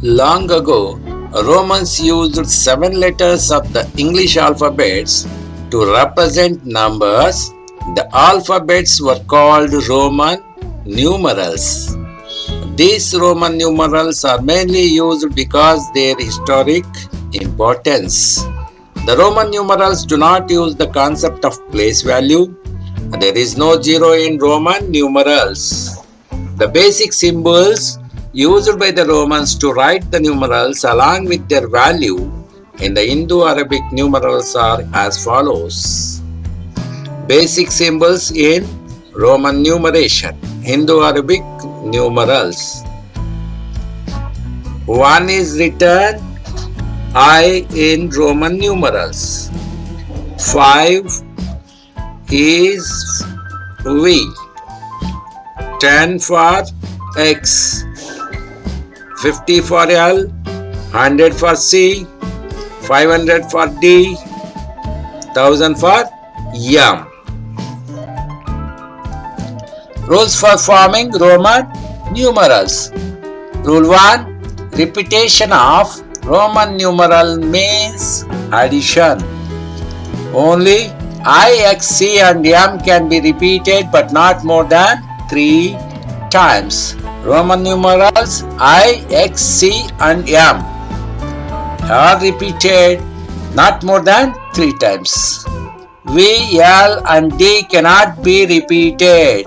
Long ago, Romans used 7 letters of the English alphabets to represent numbers. The alphabets were called Roman numerals. These Roman numerals are mainly used because their historic importance. The Roman numerals do not use the concept of place value. There is no zero in Roman numerals. The basic symbols used by the Romans to write the numerals along with their value in the Indo-Arabic numerals are as follows. Basic symbols in Roman numeration, Indo-Arabic numerals. 1 is written I in Roman numerals. 5 is V. 10 for X. 50 for L, 100 for C, 500 for D, 1000 for M. Rules for forming Roman numerals. Rule 1. Repetition of Roman numeral means addition. Only I, X, C and M can be repeated but not more than 3 times. Roman numerals I, X, C and M are repeated not more than 3 times. V, L and D cannot be repeated.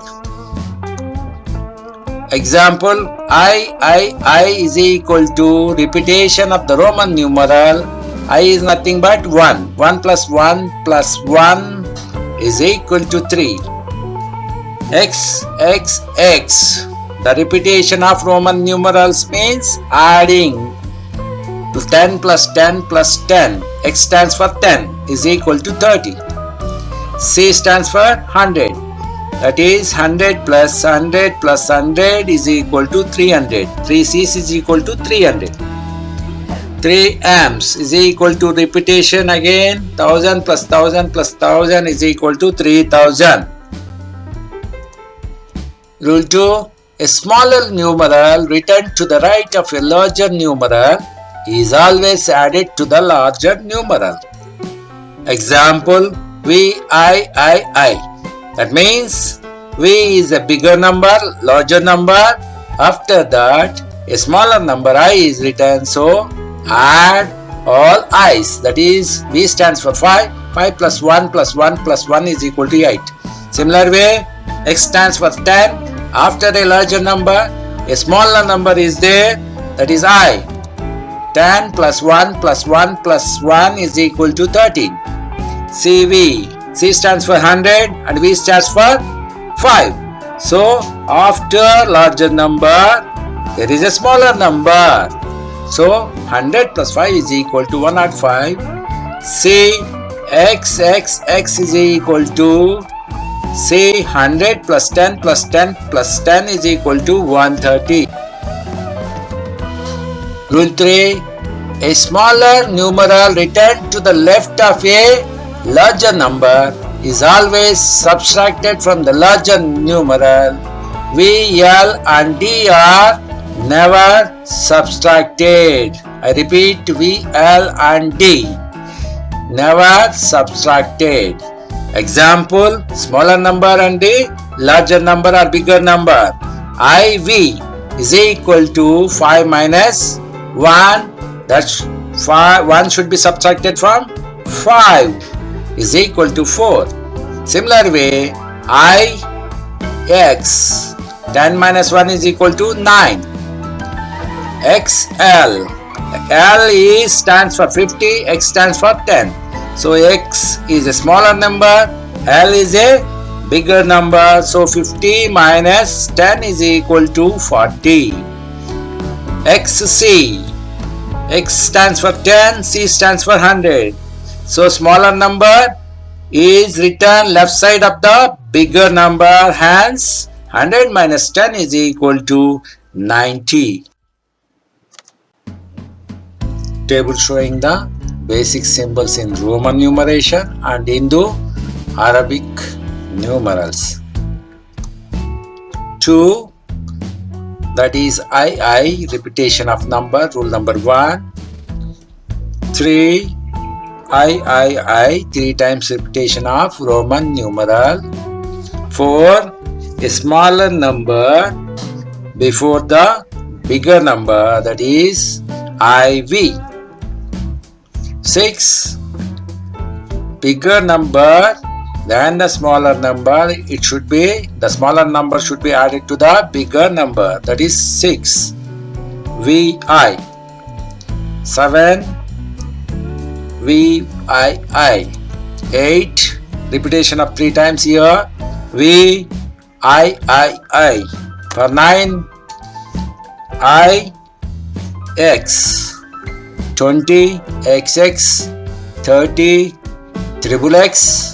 Example, I is equal to repetition of the Roman numeral. I is nothing but 1. 1 plus 1 plus 1 is equal to 3. X, X, X. The repetition of Roman numerals means adding. 10 plus 10 plus 10. X stands for 10 is equal to 30. C stands for 100. That is 100 plus 100 plus 100 is equal to 300. 3 C's is equal to 300. 3 M's is equal to repetition again. 1000 plus 1000 plus 1000 is equal to 3000. Rule 2. A smaller numeral written to the right of a larger numeral is always added to the larger numeral. Example, I. That means V is a bigger number, larger number. After that, a smaller number I is written. So, add all I's. That is, V stands for 5. 5 plus 1 plus 1 plus 1 is equal to 8. Similar way, X stands for 10. After a larger number, a smaller number is there. That is I. 10 plus 1 plus 1 plus 1 is equal to 13. CV. C stands for 100 and V stands for 5. So, after larger number, there is a smaller number. So, 100 plus 5 is equal to 105. C, X is equal to C, 100 plus 10 plus 10 plus 10 is equal to 130. Rule 3. A smaller numeral written to the left of a larger number is always subtracted from the larger numeral. V, L and D are never subtracted. I repeat, V, L and D never subtracted. Example, smaller number and the larger number or bigger number. IV is equal to 5 minus 1. That's 1 should be subtracted from 5 is equal to 4. Similar way, X 10 minus 1 is equal to 9. XL. L stands for 50, X stands for 10. So X is a smaller number, L is a bigger number. So 50 minus 10 is equal to 40. XC. X stands for 10, C stands for 100. So smaller number is written left side of the bigger number, hence 100 minus 10 is equal to 90. Table showing the basic symbols in Roman numeration and Indo-Arabic numerals. 2 that is II, repetition of number, rule number 1. 3 I, 3 times repetition of Roman numeral. 4, a smaller number before the bigger number, that is IV. 6, bigger number than the smaller number, the smaller number should be added to the bigger number, that is 6, VI. 7, VII. 8, repetition of 3 times here, VIII. For 9, IX. 20, XX. 30, XXX.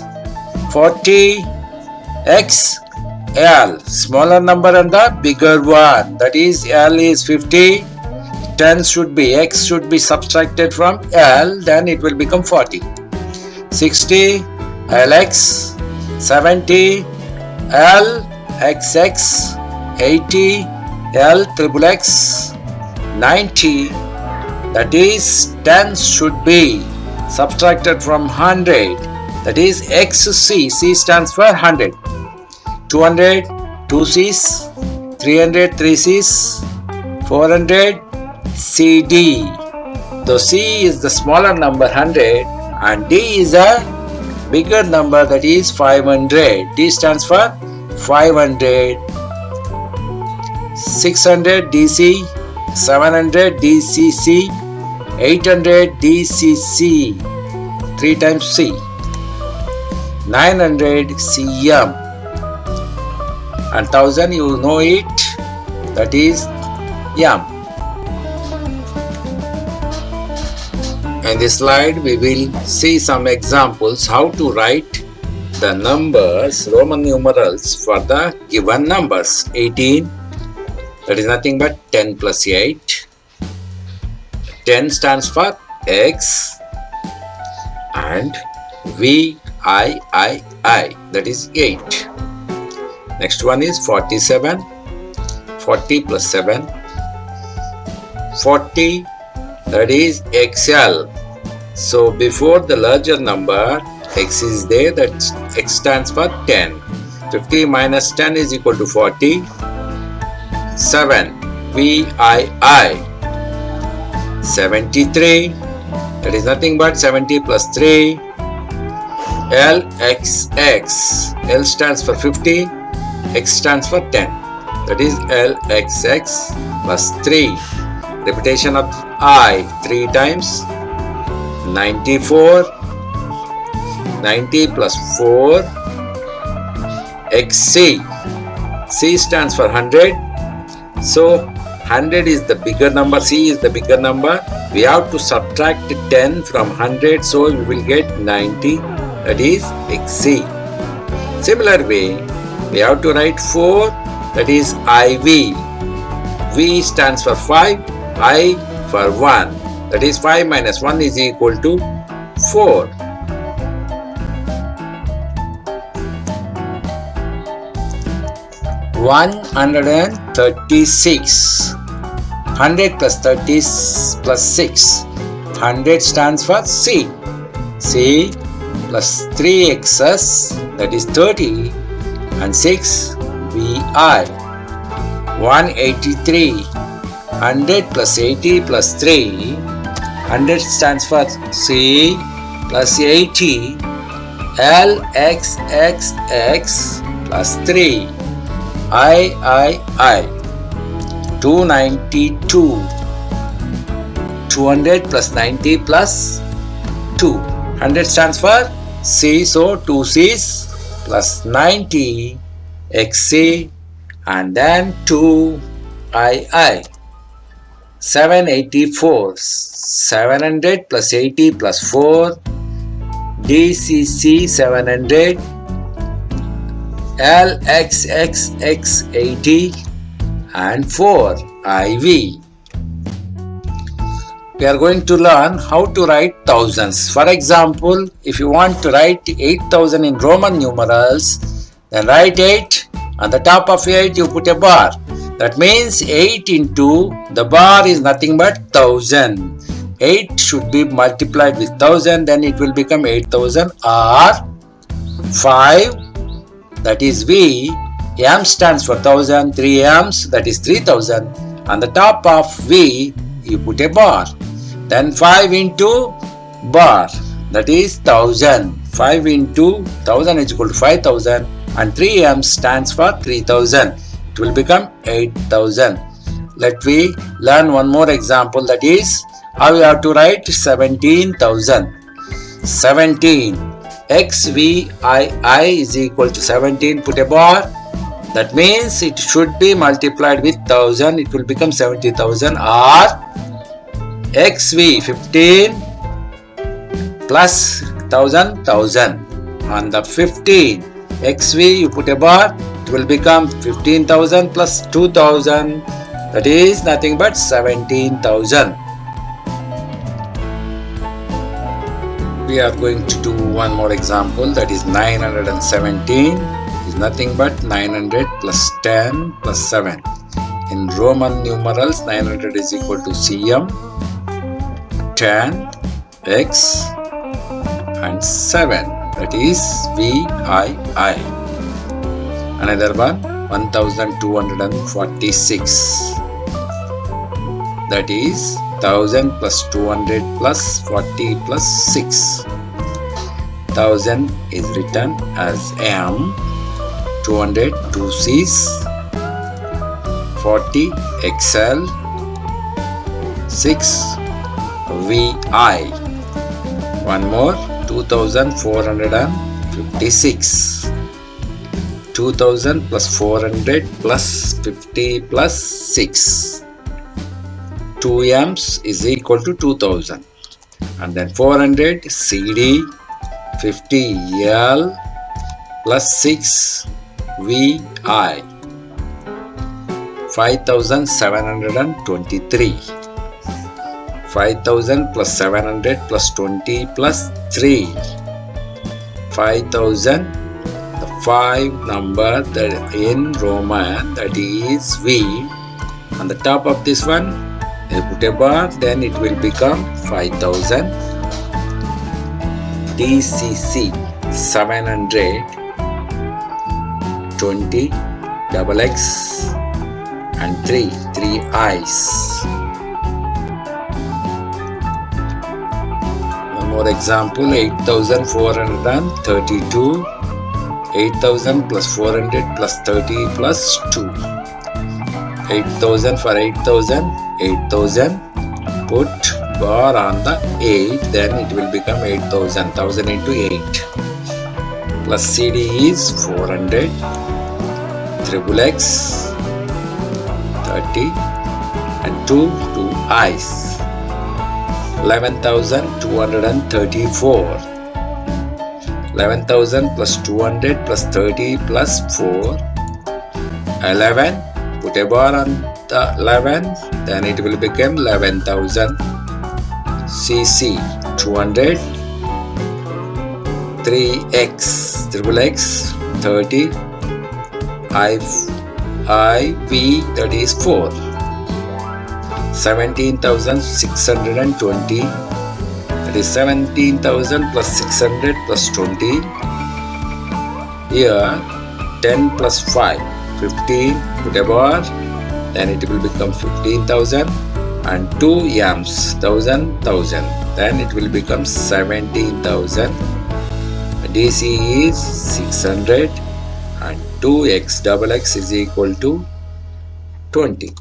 40, XL. Smaller number and the bigger one, that is L is 50. 10 should be, X should be subtracted from L, then it will become 40. 60, LX. 70, LXX. 80, LXXX. 90, that is 10 should be subtracted from 100, that is XC. C stands for 100. 200, 2 C's. 300, 3 C's. 400, CD. So C is the smaller number 100 and D is a bigger number, that is 500. D stands for 500. 600, DC. 700, DCC. 800, DCC. 3 times C. 900, CM. And 1000, you know it, that is M. In this slide, we will see some examples how to write the numbers, Roman numerals for the given numbers. 18, that is nothing but 10 plus 8. 10 stands for X and VIII, that is 8. Next one is 47. 40 plus 7. 40, that is XL. So before the larger number, X is there, that X stands for 10. 50 minus 10 is equal to 40. 7, VII. 73, that is nothing but 70 plus 3. LXX. L stands for 50. X stands for 10. That is LXX plus 3. Repetition of I 3 times. 94. 90 plus 4. XC. C stands for 100. So 100 is the bigger number, C is the bigger number. We have to subtract 10 from 100, so we will get 90, that is XC. Similar way, we have to write 4, that is IV. V stands for 5, I for 1. That is 5 minus 1 is equal to 4. $136. 100 plus 30 plus 6. 100 stands for C. C plus 3x's, that is 30, and 6 VI. 183. 100 plus 80 plus 3. 100 stands for C plus 80. LXXX plus 3. I. 292. 200 plus 90 plus 2. 100 stands for C, so 2 C's plus 90 XC and then 2 II. 784. 700 plus 80 plus 4. DCC 700. LXXX 80 and 4 IV. We are going to learn how to write thousands. For example, if you want to write 8000 in Roman numerals, then write 8. On the top of 8 you put a bar. That means 8 into the bar is nothing but 1000. 8 should be multiplied with 1000, then it will become 8000, or 5, that is V. M stands for 1000, 3 M's, that is 3000. On the top of V, you put a bar. Then 5 into bar, that is 1000. 5 into 1000 is equal to 5000, and 3 M stands for 3000. It will become 8000. Let me learn one more example, that is how we have to write 17,000. 17. XVI is equal to 17. Put a bar. That means it should be multiplied with 1000. It will become 70,000, or XV 15 plus 1000, 1000. On the 15 XV you put a bar. It will become 15,000 plus 2000. That is nothing but 17,000. We are going to do one more example, that is 917 is nothing but 900 plus 10 plus 7. In Roman numerals, 900 is equal to Cm, 10, X and 7, that is VII. Another one, 1246, that is 1000 plus 200 plus 40 plus 6. 1000 is written as M, 200 2 C's, 40 XL, 6 VI. One more, 2456. 2000 plus 400 plus 50 plus 6. 2 M's is equal to 2000. And then 400 CD, 50 L plus 6 VI. 5723. 5000 plus 700 plus 20 plus 3. 5000, the 5 number that in Roman, that is V. On the top of this one, you put a bar, then it will become 5000. DCC 700, 20, double X and 3 I's. One more example, 8432. 8000 plus 400 plus 30 plus 2. 8000 for 8000, 8000. Put bar on the 8, then it will become 8000. 1000 into 8. Plus CD is 400. Triple X, 30 and 2 I's. 11,234. 11,000 plus 200 plus 30 plus 4. 11. Put a bar on the 11, then it will become 11,000. CC 200. 3X, triple X, 30. IV, that is 4. 17,620. That is 17,000 plus 600 plus 20. Here 10 plus 5, 15. Put a bar, then it will become 15,000. And 2 M's, 1000, 1000. Then it will become 17,000. DC is 600 and 2x double x is equal to 20.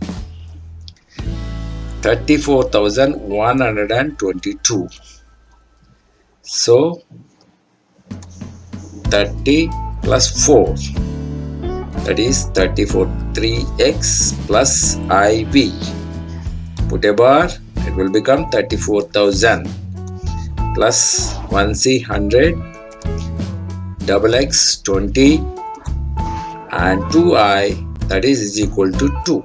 34,122. So 30 plus 4, that is 34. 3x plus IV. Put a bar, it will become 34,000 plus 1C 100, double x 20 and 2i, that is equal to 2.